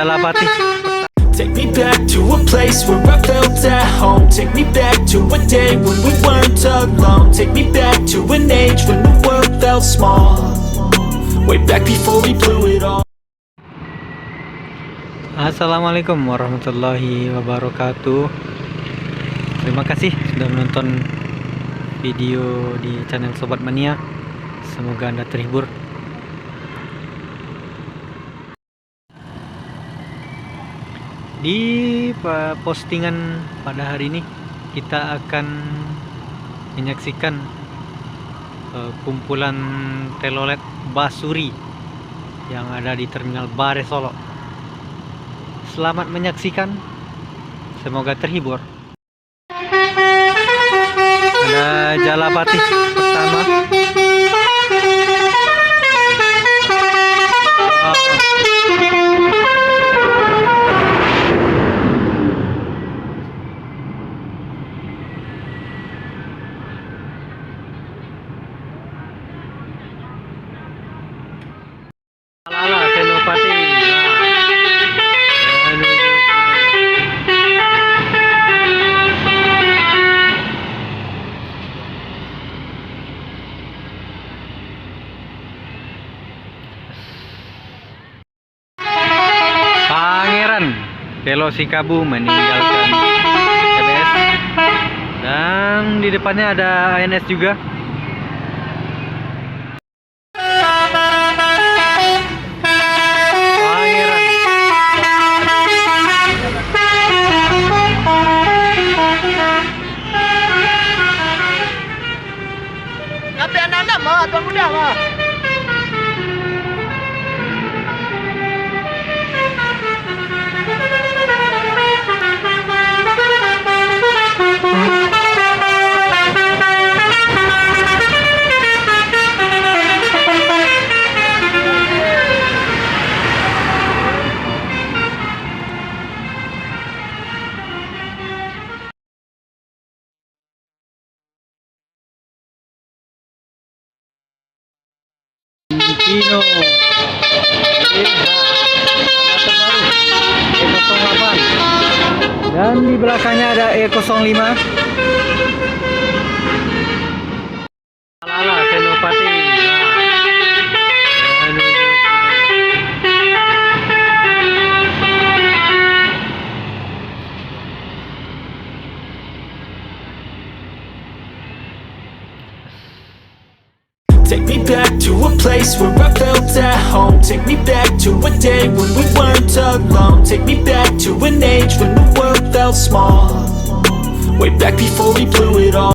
Jalapati. Take me back to a place where I felt at home. Take me back to a day when we weren't alone. Take me back to an age when the world felt small. Way back before we blew it all. Assalamualaikum warahmatullahi wabarakatuh. Terima kasih sudah menonton video di channel Sobat Mania. Semoga Anda terhibur. Di postingan pada hari ini kita akan menyaksikan kumpulan telolet Basuri yang ada di Terminal Bare Solo. Selamat menyaksikan, semoga terhibur. Ada Jalapati pertama. Lala Senopati. Pangeran Velosikabu meninggalkan TBS, dan di depannya ada ANS juga. Tapi anak-anak mah, tuan muda mah. Kino E08, dan di belakangnya ada E05. Lala Senopati. Take me back to a place where I felt at home. Take me back to a day when we weren't alone. Take me back to an age when the world felt small. Way back before we blew it all.